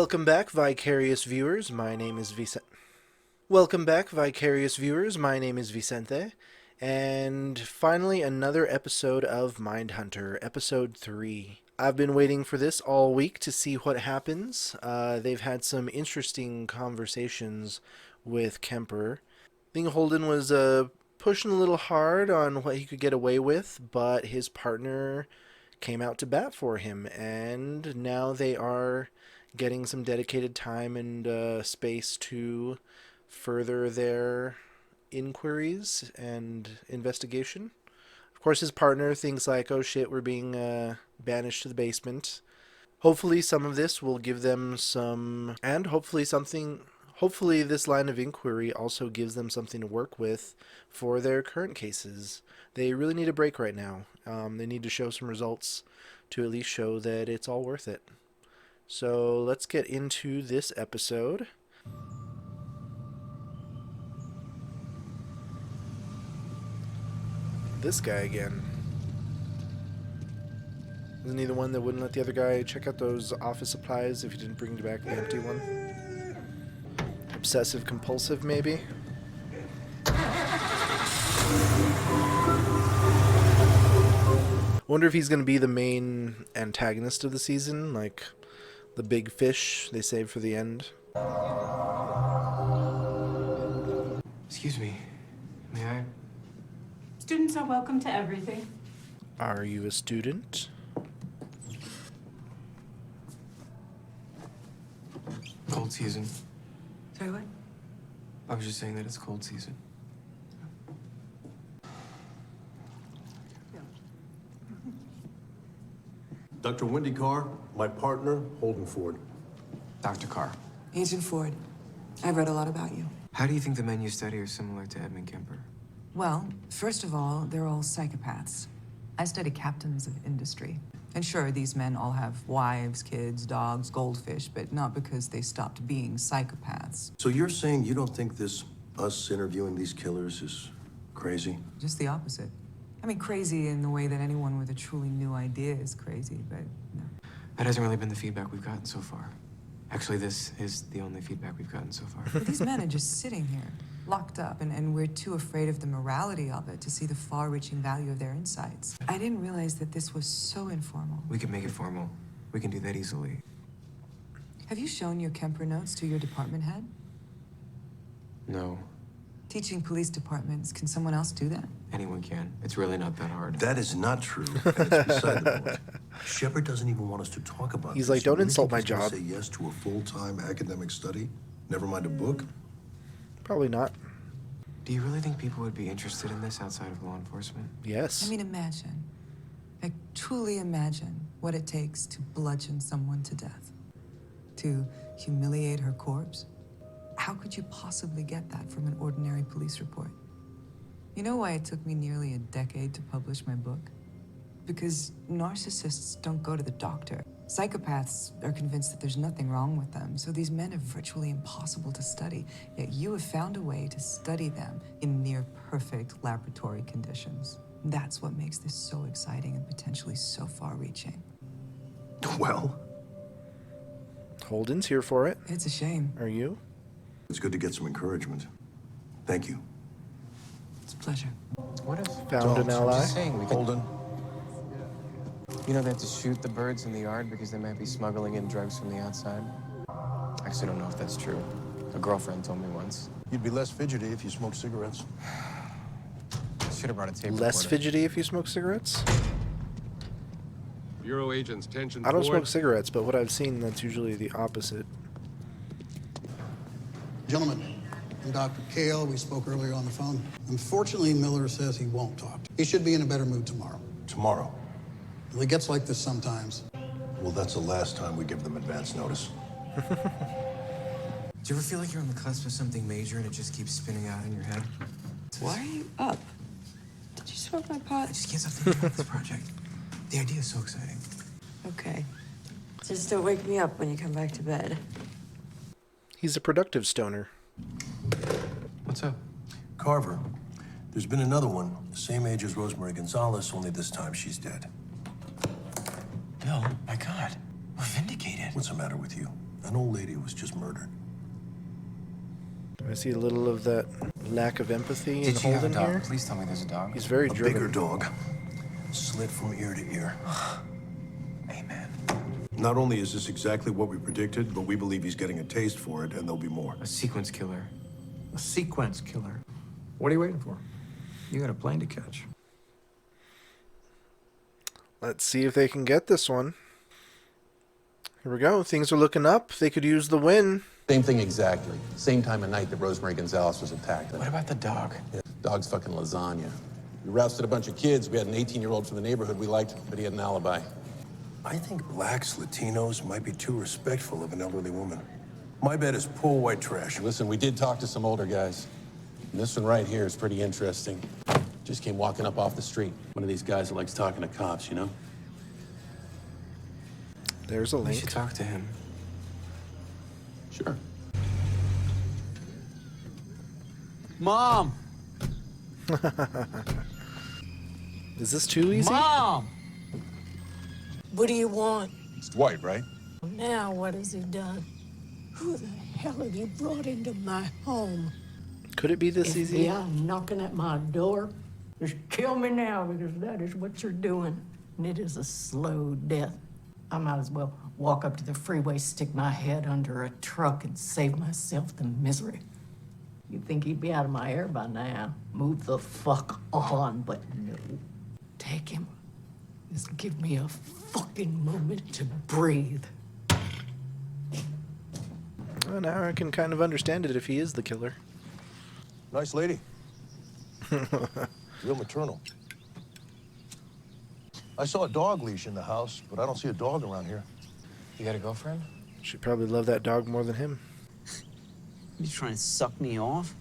Welcome back, Vicarious viewers. My name is Vicente. Welcome back, Vicarious viewers. My name is Vicente. And finally, another episode of Mindhunter, episode 3. I've been waiting for this all week to see what happens. They've had some interesting conversations with Kemper. I think Holden was pushing a little hard on what he could get away with, but his partner came out to bat for him, and now they are getting some dedicated time and space to further their inquiries and investigation. Of course, his partner thinks like, oh shit, we're being banished to the basement. Hopefully some of this will give them some, and hopefully this line of inquiry also gives them something to work with for their current cases. They really need a break right now. They need to show some results to at least show that it's all worth it. So let's get into this episode. This guy again. Isn't he the one that wouldn't let the other guy check out those office supplies if he didn't bring back the empty one? Obsessive compulsive, maybe? Wonder if he's going to be the main antagonist of the season, like the big fish they save for the end. Excuse me, may I? Students are welcome to everything. Are you a student? Cold season. Sorry, what? I was just saying that it's cold season. Dr. Wendy Carr, my partner, Holden Ford. Dr. Carr, Agent Ford, I've read a lot about you. how do you think the men you study are similar to Edmund Kemper? Well, first of all, they're all psychopaths. I study captains of industry. And sure, these men all have wives, kids, dogs, goldfish, but not because they stopped being psychopaths. So you're saying you don't think us interviewing these killers is crazy? Just the opposite. I mean, crazy in the way that anyone with a truly new idea is crazy, but no. That hasn't really been the feedback we've gotten so far. Actually, this is the only feedback we've gotten so far. But these men are just sitting here, locked up, and we're too afraid of the morality of it to see the far-reaching value of their insights. I didn't realize that this was so informal. We can make it formal. We can do that easily. Have you shown your Kemper notes to your department head? No, Teaching police departments, can someone else do that? anyone can. It's really not that hard. That is not true, and it's beside the point. Shepard doesn't even want us to talk about He's this. like, don't You insult think my he's gonna job. Say yes to a full-time academic study, never mind a book? Probably not. Do you really think people would be interested in this outside of law enforcement? Yes. I mean, imagine. Like, truly imagine what it takes to bludgeon someone to death. To humiliate her corpse. How could you possibly get that from an ordinary police report? You know why it took me nearly a decade to publish my book? Because narcissists don't go to the doctor. Psychopaths are convinced that there's nothing wrong with them, so these men are virtually impossible to study. Yet you have found a way to study them in near-perfect laboratory conditions. That's what makes this so exciting and potentially so far-reaching. Well, Holden's here for it. It's a shame. Are you? it's good to get some encouragement. Thank you. It's a pleasure. What if... Found an I'm ally. just saying, we could... Holden, You know they have to shoot the birds in the yard because they might be smuggling in drugs from the outside? I actually don't know if that's true. A girlfriend told me once. you'd be less fidgety if you smoked cigarettes. Should have brought a tape Less recorder. fidgety if you smoke cigarettes? Bureau agents, tension I don't forward. smoke cigarettes, but what I've seen, that's usually the opposite. Gentlemen, I'm Dr. Kale. We spoke earlier on the phone. Unfortunately, Miller says he won't talk. He should be in a better mood tomorrow. Tomorrow. Well, he gets like this sometimes. Well, that's the last time we give them advance notice. Do you ever feel like you're on the cusp of something major and it just keeps spinning out in your head? Why are you up? Did you smoke my I pot? just can't stop thinking about this project. The idea is so exciting. Okay. Just don't wake me up when you come back to bed. He's a productive stoner. What's up? Carver, there's been another one, the same age as Rosemary Gonzalez, only this time she's dead. Bill, my God, we're vindicated. What's the matter with you? An old lady was just murdered. I see a little of that lack of empathy in Did you have a Holden dog? here. Please tell me there's a dog. He's very A driven. bigger dog, slit from ear to ear. Amen. Not only is this exactly what we predicted, but we believe he's getting a taste for it, and there'll be more. A sequence killer. A sequence killer. What are you waiting for? You got a plane to catch. Let's see if they can get this one. Here we go. Things are looking up. They could use the win. Same thing exactly. Same time of night that Rosemary Gonzalez was attacked. What about the dog? Yeah, dog's fucking lasagna. We rousted a bunch of kids. We had an 18-year-old from the neighborhood we liked, but he had an alibi. I think blacks, Latinos might be too respectful of an elderly woman. My bet is poor white trash. Listen, we did talk to some older guys. And this one right here is pretty interesting. Just came walking up off the street. One of these guys that likes talking to cops, you know? There's a We should link. talk to him. Sure. Mom! Is this too easy? Mom! What do you want? It's Dwight, right? Now what has he done? Who the hell have you brought into my home? Could it be this easy? FBI knocking at my door? Just kill me now because that is what you're doing. And it is a slow death. I might as well walk up to the freeway, stick my head under a truck and save myself the misery. You'd think he'd be out of my hair by now. Move the fuck on, but no. Take him. Just give me a fucking moment to breathe. Well, now I can kind of understand it if he is the killer. Nice lady. Real maternal. I saw a dog leash in the house, but I don't see a dog around here. You got a girlfriend? She'd probably love that dog more than him. You trying to suck me off?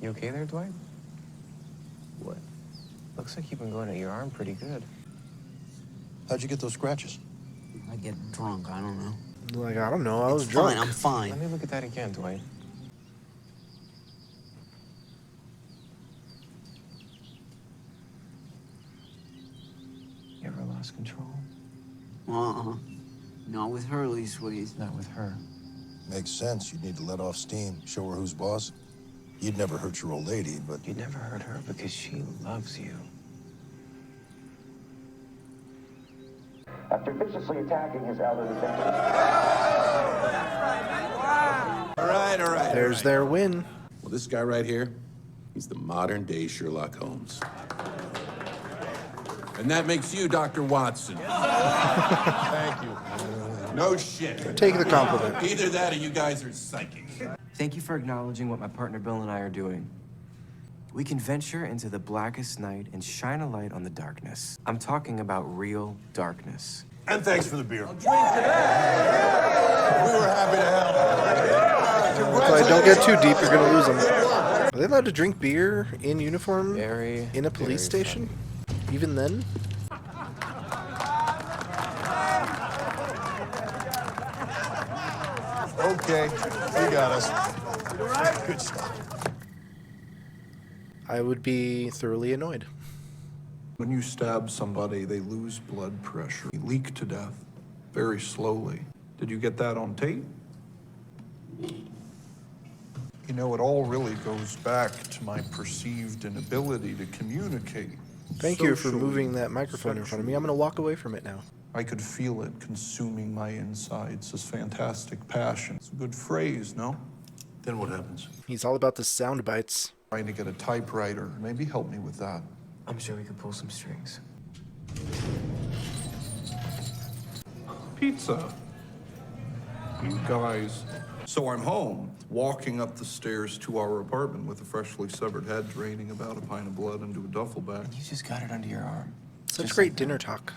You okay there, Dwight? What? Looks like you've been going at your arm pretty good. How'd you get those scratches? I get drunk, I don't know. Like, I don't know, I was It's drunk. fine, I'm fine. Let me look at that again, Dwight. You ever lost control? Uh-uh. Not with her, Leastways. Not with her. Makes sense. You'd need to let off steam, show her who's boss. You'd never hurt your old lady, but You never hurt her because she loves you. After viciously attacking his elderly victim. All right. There's their win. Well, this guy right here, he's the modern-day Sherlock Holmes. And that makes you Dr. Watson. Thank you. No shit. Take the compliment. Either that or you guys are psychics. Thank you for acknowledging what my partner Bill and I are doing. We can venture into the blackest night and shine a light on the darkness. I'm talking about real darkness. And thanks for the beer. We were happy to help. So don't get too deep, you're gonna lose them. Are they allowed to drink beer in uniform in a police station? Even then? Okay, you got us. Good stuff. I would be thoroughly annoyed. When you stab somebody, they lose blood pressure. They leak to death very slowly. Did you get that on tape? You know, it all really goes back to my perceived inability to communicate. Thank you for socially, moving that microphone in front of me. I'm gonna walk away from it now. I could feel it consuming my insides, this fantastic passion. It's a good phrase, no? Then what happens? He's all about the sound bites. Trying to get a typewriter. Maybe help me with that. I'm sure we could pull some strings. Pizza. You guys. So I'm home, walking up the stairs to our apartment with a freshly severed head draining about a pint of blood into a duffel bag. You just got it under your arm. Such Just great like dinner talk.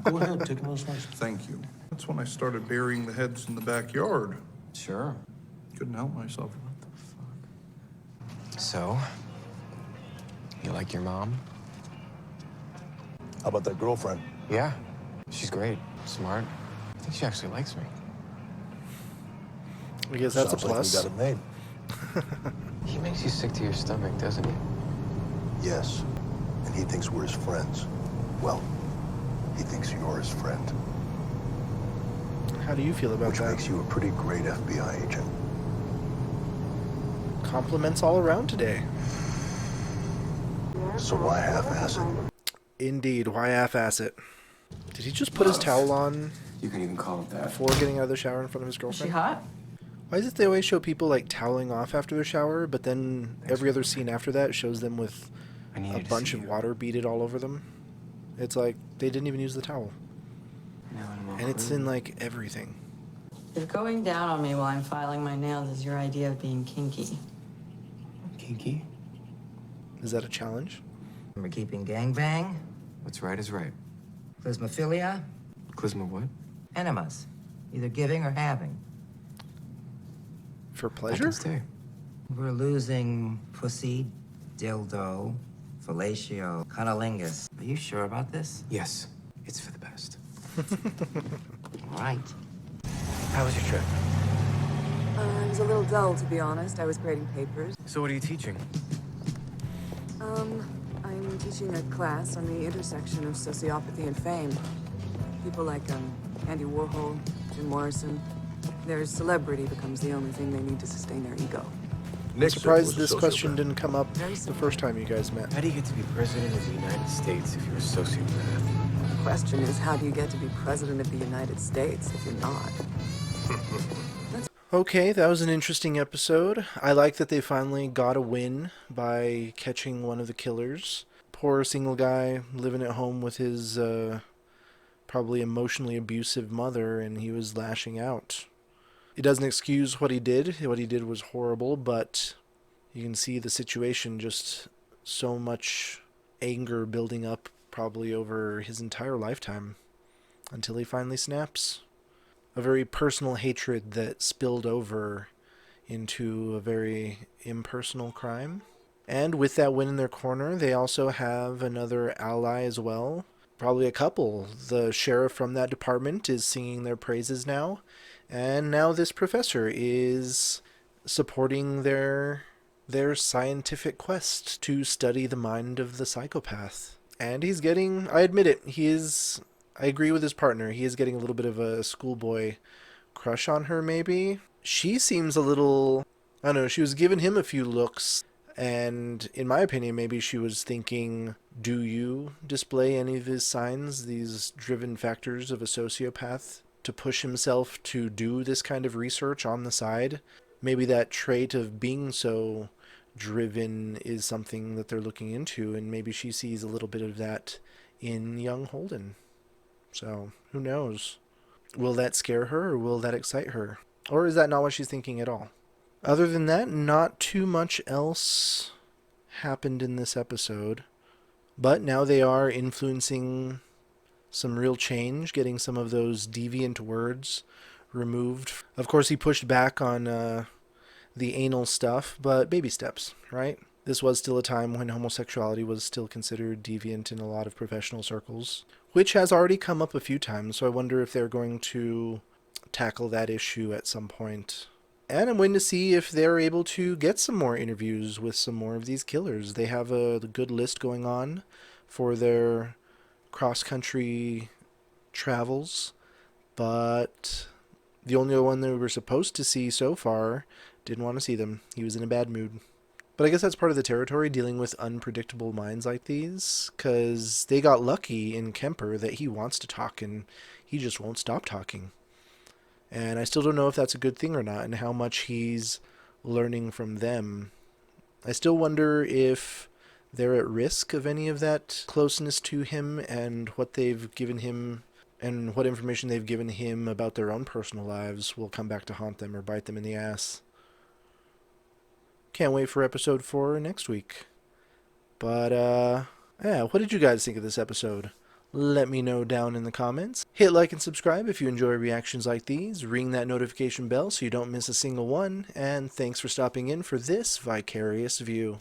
Go ahead, take another slice. Thank you. That's when I started burying the heads in the backyard. Sure. Couldn't help myself. So, you like your mom? How about that girlfriend? Yeah. She's great. Smart. I think she actually likes me. I guess that's a Sounds like plus. we got it made. He makes you sick to your stomach, doesn't he? Yes. And he thinks we're his friends. Well, he thinks you're his friend. How do you feel about which that? makes you a pretty great FBI agent. Compliments all around today. So why half-ass it? Indeed, why half-ass it? Did he just put his towel on You can even call it that. before getting out of the shower in front of his Is girlfriend? she hot? Why is it they always show people like toweling off after their shower, but then every other scene after that shows them with a bunch of water beaded all over them? It's like they didn't even use the towel. And it's in like everything. If going down on me while I'm filing my nails is your idea of being kinky. Kinky? Is that a challenge? We're keeping gangbang, What's right is right. clismophilia, Klizma what? enemas, either giving or having. For I pleasure? can stay. We're losing pussy, dildo, fellatio, cunnilingus. Are you sure about this? Yes, it's for the best. All right. How was your trip? It was a little dull, to be honest. I was grading papers. So what are you teaching? I'm teaching a class on the intersection of sociopathy and fame. People like Andy Warhol, Jim Morrison. Their celebrity becomes the only thing they need to sustain their ego. I'm surprised this question didn't come up the first time you guys met. How do you get to be president of the United States if you're a sociopath? The question is, how do you get to be president of the United States if you're not? Okay, that was an interesting episode. I like that they finally got a win by catching one of the killers. Poor single guy living at home with his probably emotionally abusive mother, and he was lashing out. It doesn't excuse what he did. What he did was horrible, but you can see the situation, just so much anger building up probably over his entire lifetime until he finally snaps. A very personal hatred that spilled over into a very impersonal crime. And with that win in their corner, they also have another ally as well. Probably a couple. The sheriff from that department is singing their praises now. And now this professor is supporting their scientific quest to study the mind of the psychopath. And he's getting, I admit it, I agree with his partner. He is getting a little bit of a schoolboy crush on her, maybe. She seems a little, I don't know, she was giving him a few looks. And in my opinion, maybe she was thinking, do you display any of his signs, these driven factors of a sociopath, to push himself to do this kind of research on the side? Maybe that trait of being so driven is something that they're looking into, and maybe she sees a little bit of that in young Holden. So, who knows? Will that scare her, or will that excite her? Or is that not what she's thinking at all? Other than that, not too much else happened in this episode. But now they are influencing some real change, getting some of those deviant words removed. Of course, he pushed back on the anal stuff, but baby steps, right? This was still a time when homosexuality was still considered deviant in a lot of professional circles, which has already come up a few times, so I wonder if they're going to tackle that issue at some point. And I'm waiting to see if they're able to get some more interviews with some more of these killers. They have a good list going on for their cross-country travels, but the only one that we were supposed to see so far didn't want to see them. He was in a bad mood. But I guess that's part of the territory, dealing with unpredictable minds like these, because they got lucky in Kemper that he wants to talk and he just won't stop talking. And I still don't know if that's a good thing or not, and how much he's learning from them. I still wonder if they're at risk of any of that closeness to him, and what they've given him, and what information they've given him about their own personal lives will come back to haunt them or bite them in the ass. Can't wait for episode 4 next week. But, yeah, what did you guys think of this episode? Let me know down in the comments. Hit like and subscribe if you enjoy reactions like these. Ring that notification bell so you don't miss a single one. And thanks for stopping in for this Vicarious View.